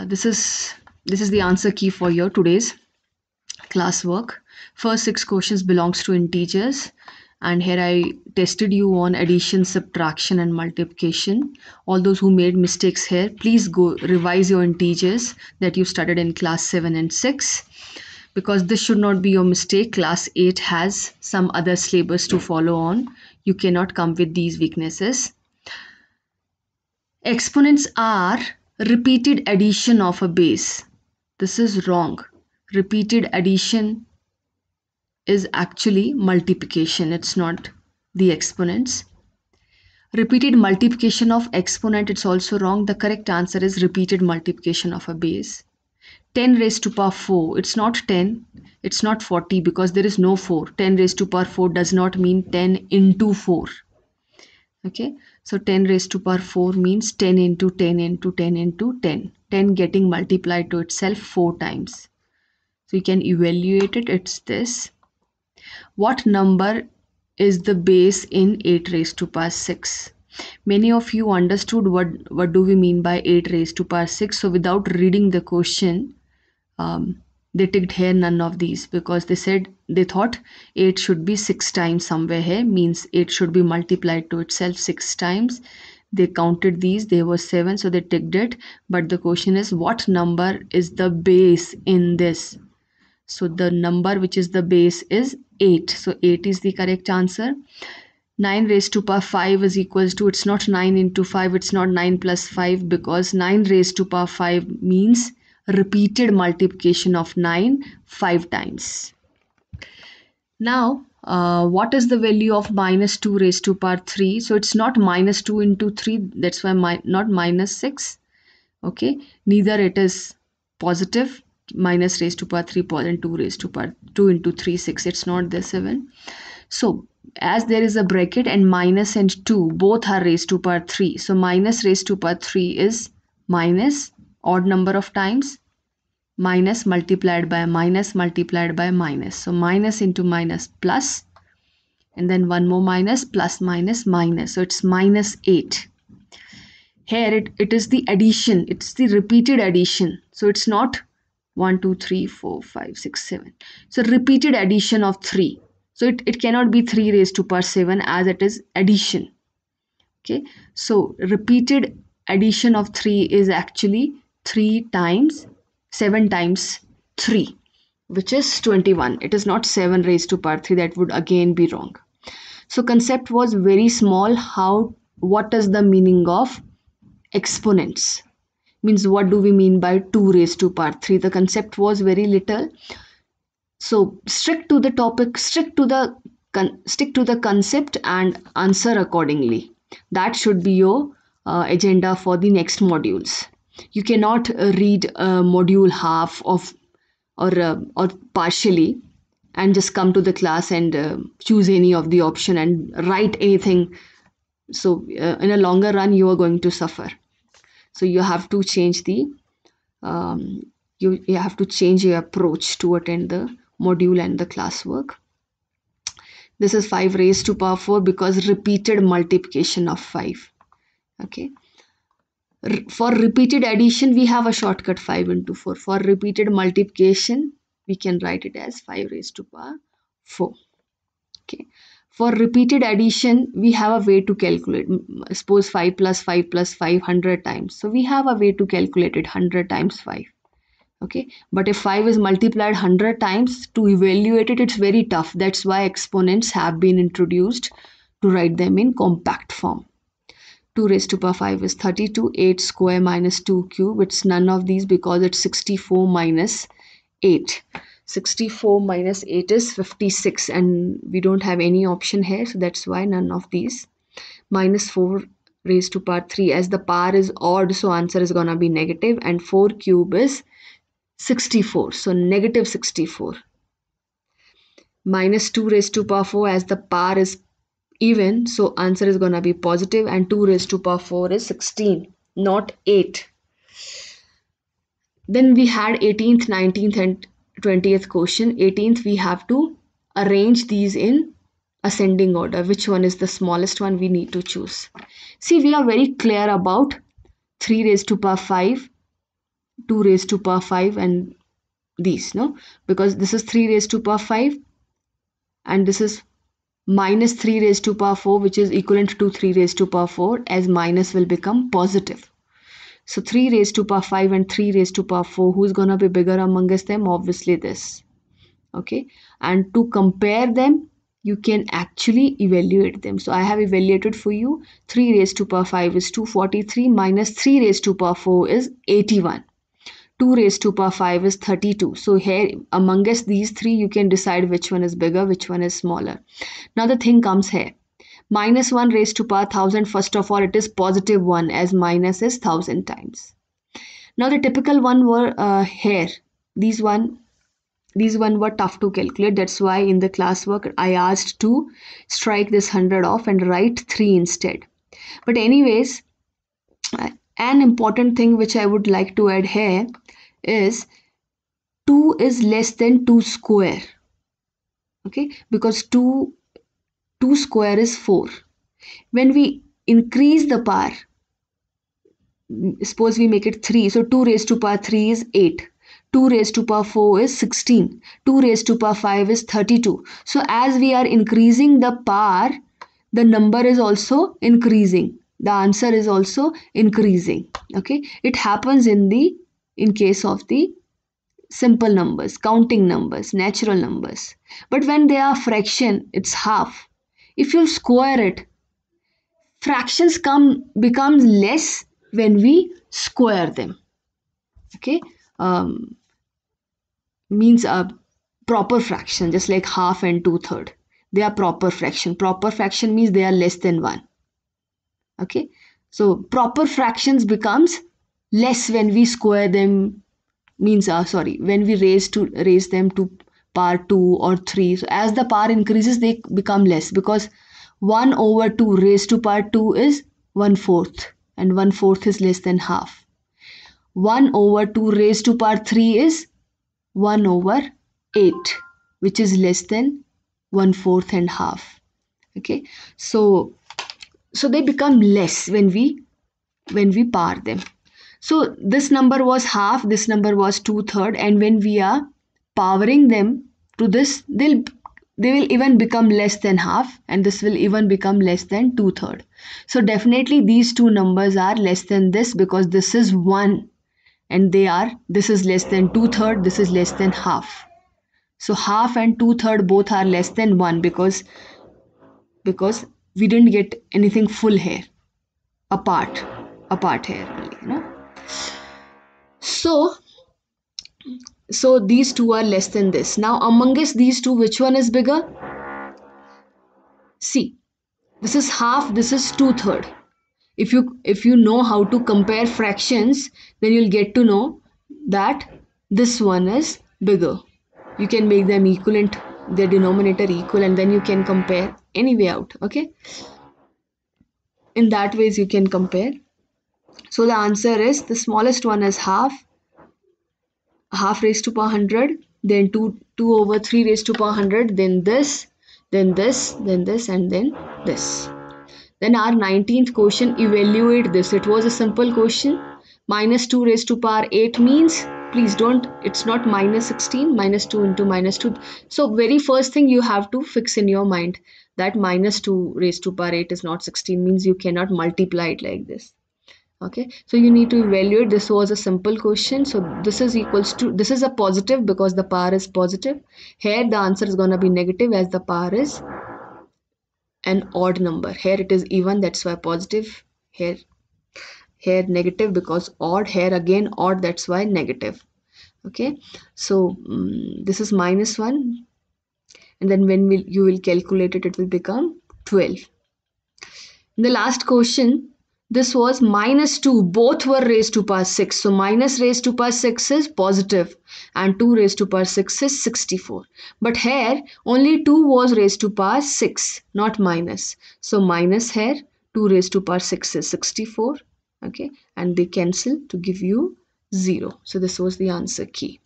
This is the answer key for your today's classwork. First 6 questions belongs to integers, and here I tested you on addition, subtraction and multiplication. All those who made mistakes here, please go revise your integers that you studied in class 7 and 6, because this should not be your mistake. Class 8 has some other syllabus to follow on. You cannot come with these weaknesses. Exponents are repeated addition of a base. This is wrong. Repeated addition is actually multiplication. It's not the exponents. Repeated multiplication of exponent, it's also wrong. The correct answer is repeated multiplication of a base. 10 raised to power 4. It's not 10. It's not 40 because there is no 4. 10 raised to power 4 does not mean 10 into 4. Okay. So 10 raised to power 4 means 10 into 10 into 10 into 10. 10 getting multiplied to itself 4 times. So you can evaluate it. It's this. What number is the base in 8 raised to power 6? Many of you understood what do we mean by 8 raised to power 6. So without reading the question, they ticked here none of these because they thought 8 should be 6 times somewhere here, means 8 should be multiplied to itself 6 times. They counted these, they were 7, so they ticked it. But the question is, what number is the base in this? So the number which is the base is 8. So 8 is the correct answer. 9 raised to power 5 is equals to, it's not 9 into 5, it's not 9 plus 5, because 9 raised to power 5 means repeated multiplication of 9 5 times. Now, what is the value of minus 2 raised to power 3? So it's not minus 2 into 3, that's why not minus 6. Okay, neither it is positive, minus raised to power 3 and 2 raised to power 2 into 3 6. It's not this even. So as there is a bracket and minus and 2 both are raised to power 3, so minus raised to power 3 is minus odd number of times, minus multiplied by minus multiplied by minus. So minus into minus plus, and then one more minus, plus minus minus. So it's minus 8. Here it is the addition, it's the repeated addition. So it's not 1 2 3 4 5 6 7. So repeated addition of 3. So it cannot be 3 raised to power 7 as it is addition. Okay, so repeated addition of 3 is actually 3 times 7 times 3, which is 21. It is not 7 raised to power 3. That would again be wrong. So concept was very small. What is the meaning of exponents? Means what do we mean by 2 raised to power 3? The concept was very little. So stick to the topic, stick to the concept and answer accordingly. That should be your agenda for the next modules. You cannot read module half of or partially and just come to the class and choose any of the option and write anything. So in a longer run you are going to suffer. So you have to change the you have to change your approach to attend the module and the classwork. This is 5 raised to power 4 because repeated multiplication of 5. Okay. For repeated addition, we have a shortcut 5 into 4. For repeated multiplication, we can write it as 5 raised to power 4. Okay. For repeated addition, we have a way to calculate. Suppose 5 plus 5 plus 5 100 times. So we have a way to calculate it 100 times 5. Okay, but if 5 is multiplied 100 times, to evaluate it, it's very tough. That's why exponents have been introduced to write them in compact form. 2 raised to power 5 is 32, 8 square minus 2 cube. It's none of these because it's 64 minus 8. 64 minus 8 is 56 and we don't have any option here. So that's why none of these. Minus 4 raised to power 3, as the power is odd, so answer is gonna be negative, and 4 cube is 64, so negative 64. Minus 2 raised to power 4, as the power is even, so answer is gonna be positive, and 2 raised to power 4 is 16, not 8. Then we had 18th, 19th and 20th question. 18th we have to arrange these in ascending order. Which one is the smallest one? We need to choose. See, we are very clear about 3 raised to power 5 2 raised to power 5 and these, no, because this is 3 raised to power 5 and this is minus 3 raised to power 4, which is equivalent to 3 raised to power 4, as minus will become positive. So 3 raised to power 5 and 3 raised to power 4, who's gonna be bigger amongst them? Obviously this. Okay, and to compare them, you can actually evaluate them. So I have evaluated for you. 3 raised to power 5 is 243 minus 3 raised to power 4 is 81. 2 raised to power 5 is 32. So here amongst these three, you can decide which one is bigger, which one is smaller. Now the thing comes here. Minus 1 raised to power 1000, first of all, it is positive 1, as minus is 1000 times. Now the typical one were here. These one were tough to calculate. That's why in the classwork I asked to strike this 100 off and write 3 instead. But anyways, an important thing which I would like to add here is 2 is less than 2 square. Okay, because 2 square is 4. When we increase the power, suppose we make it 3, so 2 raised to power 3 is 8. 2 raised to power 4 is 16. 2 raised to power 5 is 32. So as we are increasing the power, the number is also increasing. The answer is also increasing. Okay, it happens in case of the simple numbers, counting numbers, natural numbers. But when they are fraction, it's half. If you square it, fractions becomes less when we square them. Okay, means a proper fraction, just like half and 2/3. They are proper fraction. Proper fraction means they are less than 1. Okay, so proper fractions becomes less when we square them, means when we raise them to power 2 or 3. So as the power increases, they become less, because 1 over 2 raised to power 2 is 1/4, and 1/4 is less than half. 1 over 2 raised to power 3 is 1 over 8, which is less than 1/4 and half. Okay, so they become less when we power them. So this number was half, this number was 2/3, and when we are powering them to this, they will even become less than half, and this will even become less than 2/3. So definitely these two numbers are less than this, because this is 1 and this is less than 2/3, this is less than half. So half and 2/3 both are less than 1, because we didn't get anything full here, apart here only, you know. So these two are less than this. Now amongst these two, which one is bigger? See, this is half, this is 2/3. If you know how to compare fractions, then you'll get to know that this one is bigger. You can make them equivalent, their denominator equal, and then you can compare any way out. Okay, in that ways you can compare. So the answer is, the smallest one is half raised to power 100, then 2 over 3 raised to power 100, then this, then this, then this, and then this. Then our 19th question, evaluate this. It was a simple question. Minus 2 raised to power 8 means, please don't, it's not minus 16, minus 2 into minus 2. So very first thing you have to fix in your mind that minus 2 raised to power 8 is not 16, means you cannot multiply it like this. Okay, so you need to evaluate. This was a simple question, so this is equals to, this is a positive because the power is positive. Here the answer is going to be negative, as the power is an odd number. Here it is even, that's why positive. Here negative because odd. Here again odd, that's why negative. Okay, so this is minus 1, and then when you will calculate it, it will become 12. In the last question, this was minus 2, both were raised to power 6. So minus raised to power 6 is positive and 2 raised to power 6 is 64. But here only 2 was raised to power 6, not minus. So minus here, 2 raised to power 6 is 64. Okay, and they cancel to give you 0. So this was the answer key.